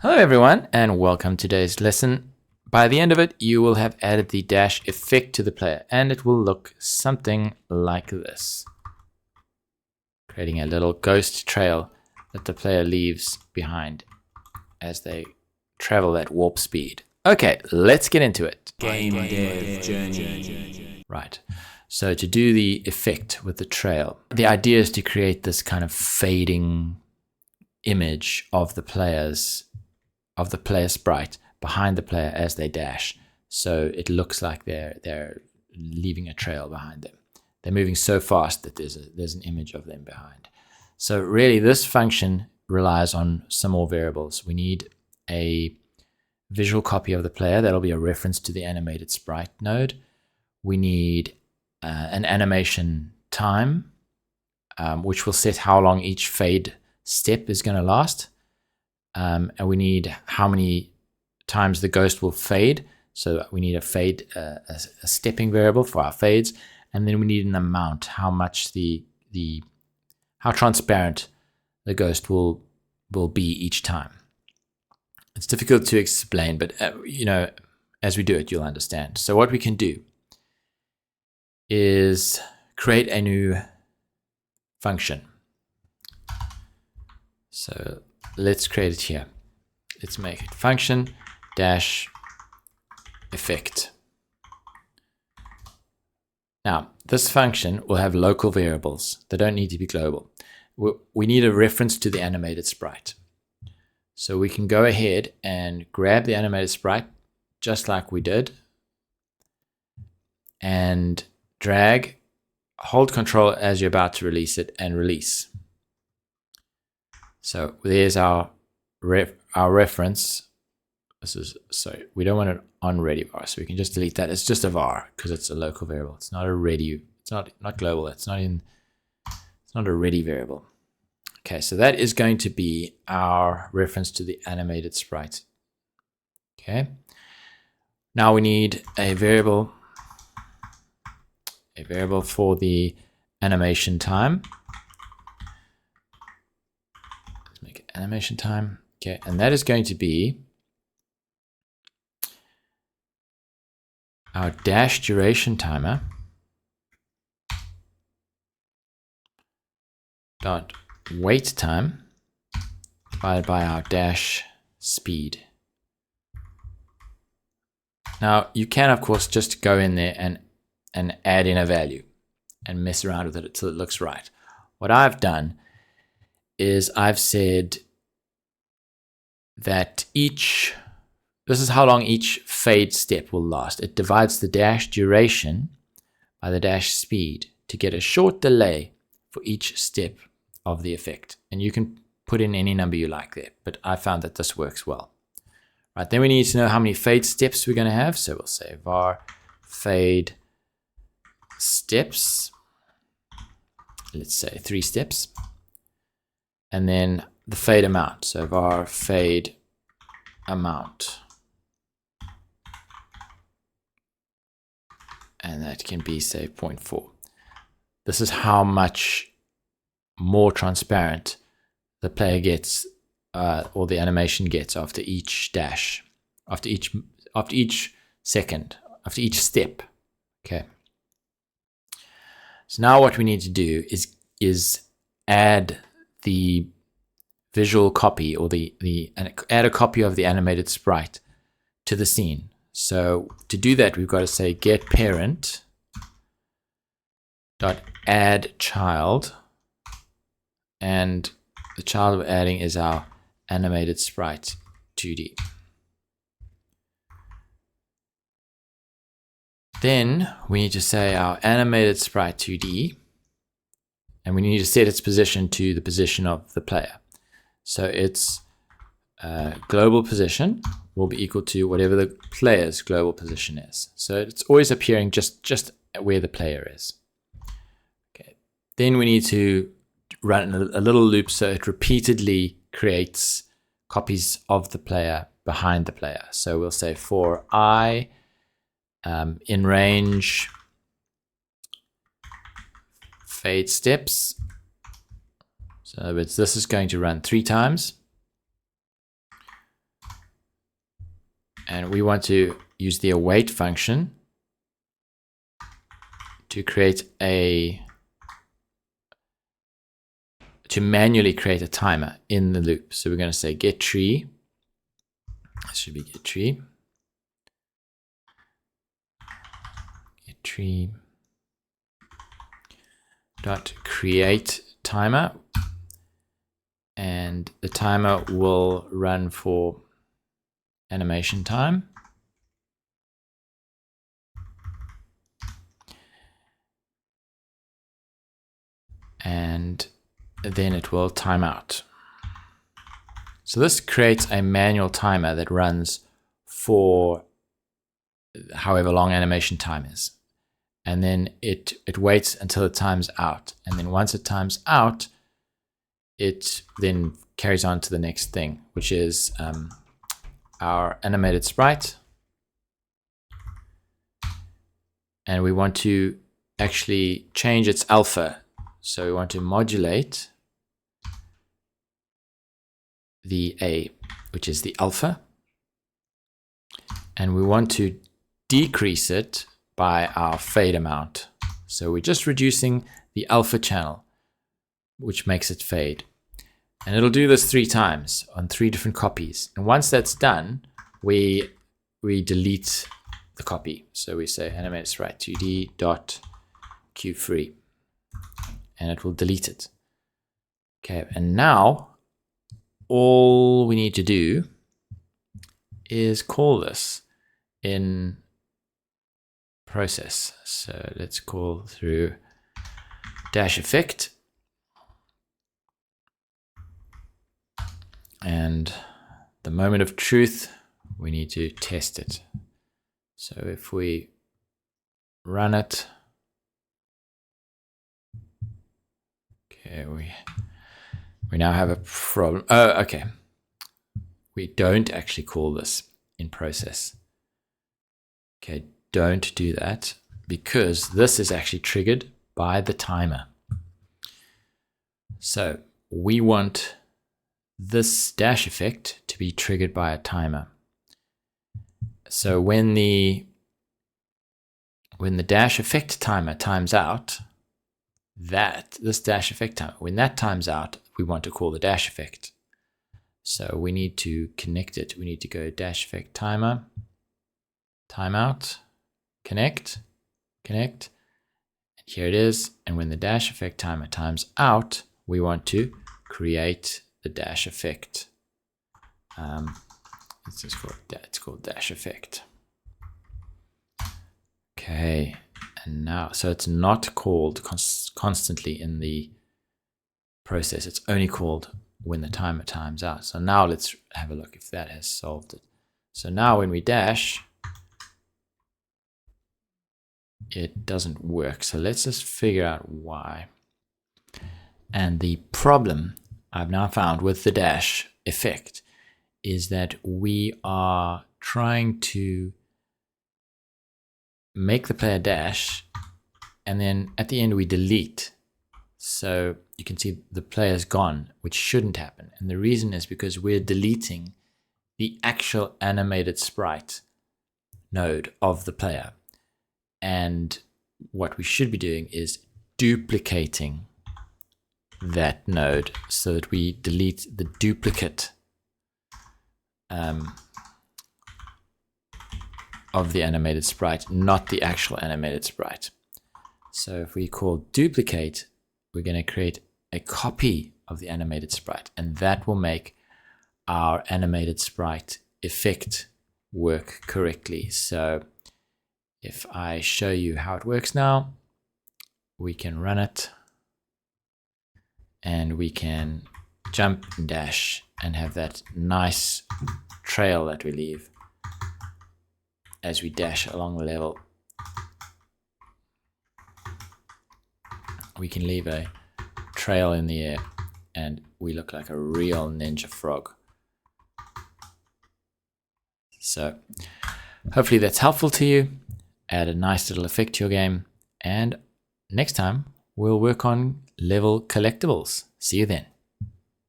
Hello everyone and welcome to today's lesson. By the end of it, you will have added the dash effect to the player and it will look something like this. Creating a little ghost trail that the player leaves behind as they travel at warp speed. Okay, let's get into it. Game dev journey. Right, so to do the effect with the trail, the idea is to create this kind of fading image of the player sprite behind the player as they dash, so it looks like they're leaving a trail behind them. They're moving so fast that there's an image of them behind. So really this function relies on some more variables. We need a visual copy of the player. That'll be a reference to the animated sprite node. We need an animation time, which will set how long each fade step is going to last. And we need how many times the ghost will fade. So we need a stepping variable for our fades. And then we need an amount, how much how transparent the ghost will be each time. It's difficult to explain, but as we do it, you'll understand. So what we can do is create a new function. So let's create it here. Let's make it function dash effect. Now, this function will have local variables. They don't need to be global. We need a reference to the animated sprite. So we can go ahead and grab the animated sprite just like we did and drag, hold control as you're about to release it and release. So there's our reference. We don't want it on ready var, so we can just delete that. It's just a var because it's a local variable. It's not a ready. It's not global. It's not a ready variable. Okay, so that is going to be our reference to the animated sprite. Okay. Now we need a variable for the animation time. Let's make it animation time. Okay, and that is going to be our dash duration timer dot wait time divided by our dash speed. Now you can of course just go in there and add in a value and mess around with it until it looks right. What I've done is I've said that this is how long each fade step will last. It divides the dash duration by the dash speed to get a short delay for each step of the effect. And you can put in any number you like there, but I found that this works well. Right, then we need to know how many fade steps we're going to have. So we'll say var fade steps. Let's say 3 steps. And then the fade amount. So var fade amount. And that can be, say, 0.4. This is how much more transparent the player gets, or the animation gets after each dash, after each second, after each step. Okay. So now what we need to do is add the visual copy or add a copy of the animated sprite to the scene. So to do that, we've got to say get parent dot add child, and the child we're adding is our animated sprite 2D. Then we need to say our animated sprite 2D, and we need to set its position to the position of the player. So its global position will be equal to whatever the player's global position is. So it's always appearing just where the player is. Okay. Then we need to run a little loop so it repeatedly creates copies of the player behind the player. So we'll say for I in range fade steps. So in other words, this is going to run 3 times. And we want to use the await function to manually create a timer in the loop. So we're going to say get tree. This should be get tree. Get tree dot create timer, and the timer will run for animation time. And then it will time out. So this creates a manual timer that runs for however long animation time is. And then it waits until it times out. And then once it times out, it then carries on to the next thing, which is our animated sprite. And we want to actually change its alpha. So we want to modulate the A, which is the alpha. And we want to decrease it by our fade amount. So we're just reducing the alpha channel, which makes it fade. And it'll do this 3 times on 3 different copies. And once that's done, we delete the copy. So we say animated sprite 2D dot queue_free, and it will delete it. Okay, and now all we need to do is call this in process. So let's call through dash effect, and the moment of truth, we need to test it. So if we run it, okay, we now have a problem. Oh, okay. We don't actually call this in process. Okay, don't do that, because this is actually triggered by the timer. So we want this dash effect to be triggered by a timer. So when the dash effect timer times out, this dash effect timer, when that times out, we want to call the dash effect. So we need to connect it. We need to go dash effect timer, timeout, connect, and here it is. And when the dash effect timer times out, we want to create the dash effect. It's called dash effect. Okay, and now, so it's not called constantly in the process. It's only called when the timer times out. So now let's have a look if that has solved it. So now when we dash, it doesn't work. So let's just figure out why. And the problem I've now found with the dash effect is that we are trying to make the player dash, and then at the end we delete. So you can see the player's gone, which shouldn't happen. And the reason is because we're deleting the actual animated sprite node of the player. And what we should be doing is duplicating that node so that we delete the duplicate of the animated sprite, not the actual animated sprite. So if we call duplicate, we're going to create a copy of the animated sprite, and that will make our animated sprite effect work correctly. So if I show you how it works now, we can run it, and we can jump and dash and have that nice trail that we leave as we dash along the level. We can leave a trail in the air and we look like a real ninja frog. So hopefully that's helpful to you. Add a nice little effect to your game, and next time we'll work on level collectibles. See you then.